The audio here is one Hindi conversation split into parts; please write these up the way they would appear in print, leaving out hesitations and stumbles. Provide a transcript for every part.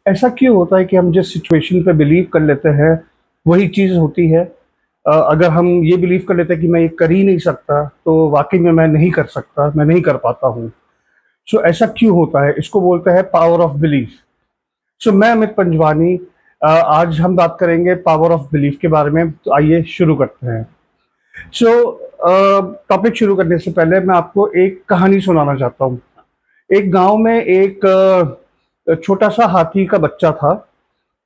ऐसा क्यों होता है कि हम जिस सिचुएशन पे बिलीव कर लेते हैं वही चीज़ होती है? अगर हम ये बिलीव कर लेते हैं कि मैं ये कर ही नहीं सकता, तो वाक़ई में मैं नहीं कर सकता, मैं नहीं कर पाता हूँ। सो ऐसा क्यों होता है? इसको बोलते हैं पावर ऑफ बिलीफ। सो मैं अमित पंजवानी, आज हम बात करेंगे पावर ऑफ बिलीफ के बारे में, तो आइए शुरू करते हैं। सो टॉपिक शुरू करने से पहले मैं आपको एक कहानी सुनाना चाहता हूँ। एक गाँव में एक छोटा-सा हाथी का बच्चा था।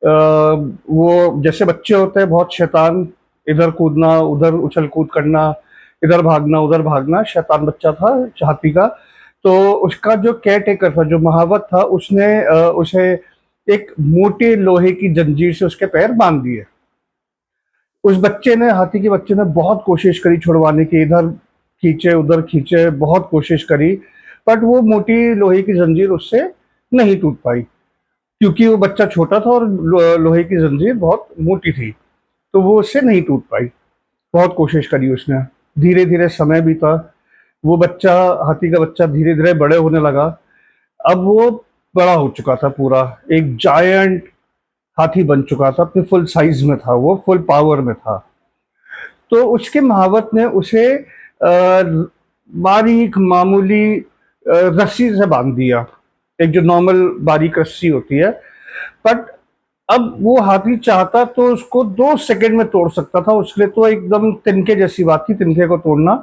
वो जैसे बच्चे होते हैं बहुत शैतान, इधर कूदना, उधर उछल-कूद करना, इधर भागना, उधर भागना, शैतान बच्चा था हाथी का। तो उसका जो केयरटेकर था, जो महावत था, उसने उसे एक मोटे लोहे की जंजीर से उसके पैर बाँध दिए। उस बच्चे ने हाथी के बच्चे ने बहुत कोशिश करी छुड़वाने की, इधर खींचे, उधर खींचे, बहुत कोशिश करी, बट वो मोटी लोहे की जंजीर उससे नहीं टूट पाई। क्योंकि वो बच्चा छोटा था और लोहे की जंजीर बहुत मोटी थी, तो वो उससे नहीं टूट पाई। बहुत कोशिश करी उसने, धीरे-धीरे समय बीता, वो बच्चा, हाथी का बच्चा धीरे-धीरे बड़े होने लगा। अब वो बड़ा हो चुका था पूरा, एक जायंट हाथी बन चुका था, अपने फुल साइज़ में था वो, फुल पावर में था। तो उसके महावत ने उसे बारीक मामूली रस्सी से बाँध दिया, एक जो नॉर्मल बारीक रस्सी होती है। बट अब वो हाथी चाहता तो उसको 2 सेकंड में तोड़ सकता था, उसके लिए तो एकदम तिनके जैसी बात थी, तिनके को तोड़ना,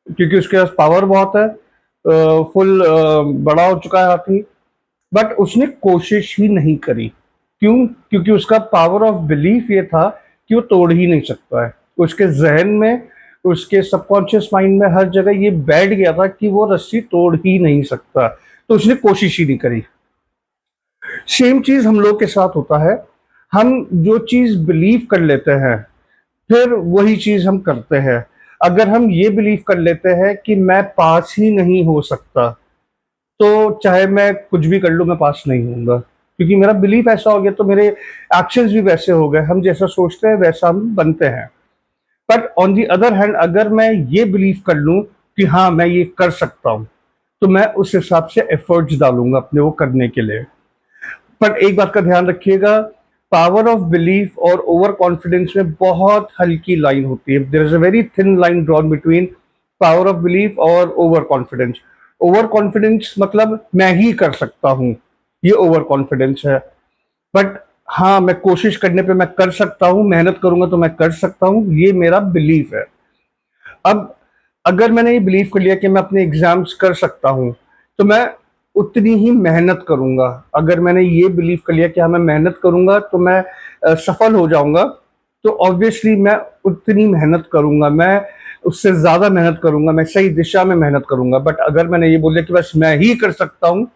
क्योंकि उसके पास पावर बहुत है, फुल बड़ा हो चुका है हाथी। बट उसने कोशिश ही नहीं करी। क्यों? क्योंकि उसका पावर ऑफ बिलीफ ये था कि वो तोड़ ही नहीं सकता है। उसके ज़हन में, उसके सबकॉन्शियस माइंड में हर जगह ये बैठ गया था कि वो रस्सी तोड़ ही नहीं सकता, तो उसने कोशिश ही नहीं करी। सेम चीज़ हम लोग के साथ होता है। हम जो चीज़ बिलीव कर लेते हैं, फिर वही चीज़ हम करते हैं। अगर हम ये बिलीव कर लेते हैं कि मैं पास ही नहीं हो सकता, तो चाहे मैं कुछ भी कर लूँ, मैं पास नहीं होऊँगा। क्योंकि मेरा बिलीफ ऐसा हो गया, तो मेरे एक्शंस भी वैसे हो गए। हम जैसा सोचते हैं वैसा हम बनते हैं। But on the other hand, अगर मैं ये बिलीव कर लूँ कि हाँ, मैं ये कर सकता हूँ, तो मैं उस हिसाब से एफर्ट्स डालूँगा अपने वो करने के लिए। बट एक बात का ध्यान रखिएगा, पावर ऑफ बिलीफ और ओवर कॉन्फिडेंस में बहुत हल्की लाइन होती है। There is a very thin line drawn between power of belief और ओवर कॉन्फिडेंस। ओवर कॉन्फिडेंस मतलब मैं ही कर सकता हूँ, ये ओवर कॉन्फिडेंस है। बट हाँ, मैं कोशिश करने पे मैं कर सकता हूँ, मेहनत करूंगा तो मैं कर सकता हूँ, ये मेरा बिलीफ है। अब अगर मैंने ये बिलीव कर लिया कि मैं अपने एग्जाम्स कर सकता हूँ, तो मैं उतनी ही मेहनत करूँगा। अगर मैंने ये बिलीव कर लिया कि हाँ, मैं मेहनत करूँगा तो मैं सफल हो जाऊँगा, तो ऑब्वियसली मैं उतनी मेहनत करूँगा, मैं उससे ज़्यादा मेहनत करूँगा, मैं सही दिशा में मेहनत करूँगा। बट अगर मैंने ये बोल दिया कि बस मैं ही कर सकता हूँ,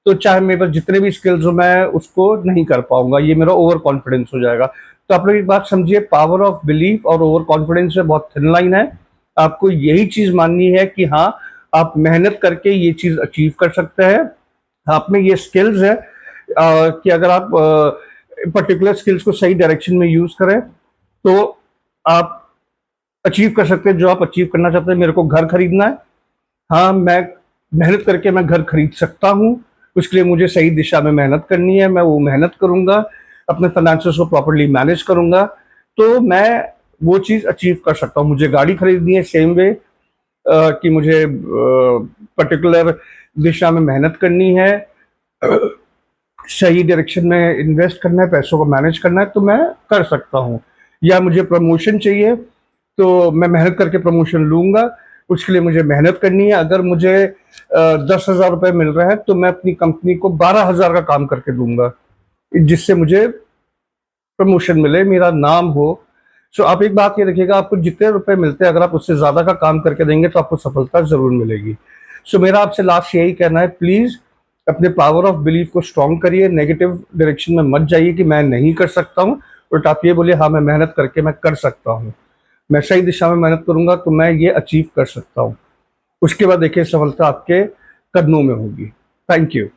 तो चाहे मेरे पास जितने भी स्किल्स हो, मैं उसको नहीं कर पाऊँगा, ये मेरा ओवर कॉन्फिडेंस हो जाएगा। तो आप लोग एक बात समझिए, पावर ऑफ बिलीफ और ओवर कॉन्फिडेंस में बहुत थिन लाइन है। आपको यही चीज़ माननी है कि हाँ, आप मेहनत करके ये चीज़ अचीव कर सकते हैं। आप में ये स्किल्स है, कि अगर आप पर्टिकुलर स्किल्स को सही डायरेक्शन में यूज़ करें, तो आप अचीव कर सकते हैं जो आप अचीव करना चाहते हैं। मेरे को घर खरीदना है, हाँ, मैं मेहनत करके मैं घर खरीद सकता हूँ। उसके लिए मुझे सही दिशा में मेहनत करनी है, मैं वो मेहनत करूँगा, अपने फाइनेंसेस को प्रॉपर्ली मैनेज करूँगा, तो मैं वो चीज़ अचीव कर सकता हूँ। मुझे गाड़ी खरीदनी है, सेम वे कि मुझे पर्टिकुलर दिशा में मेहनत करनी है, सही डायरेक्शन में इन्वेस्ट करना है, पैसों को मैनेज करना है, तो मैं कर सकता हूँ। या मुझे प्रमोशन चाहिए, तो मैं मेहनत करके प्रमोशन लूँगा, उसके लिए मुझे मेहनत करनी है। अगर मुझे 10,000 रुपये मिल रहा है, तो मैं अपनी कंपनी को 12,000 का काम करके दूँगा, जिससे मुझे प्रमोशन मिले, मेरा नाम हो। सो आप एक बात ये रखिएगा, आपको जितने रुपए मिलते हैं, अगर आप उससे ज़्यादा का काम करके देंगे, तो आपको सफलता ज़रूर मिलेगी। सो मेरा आपसे लास्ट यही कहना है, प्लीज़ अपने पावर ऑफ बिलीफ को स्ट्रॉन्ग करिए, नेगेटिव डायरेक्शन में मत जाइए कि मैं नहीं कर सकता हूँ, बट आप ये बोलिए, हाँ, मैं मेहनत करके मैं कर सकता हूँ। मैं सही दिशा में मेहनत करूँगा, तो मैं ये अचीव कर सकता हूँ। उसके बाद देखिए, सफलता आपके कदमों में होगी। Thank you.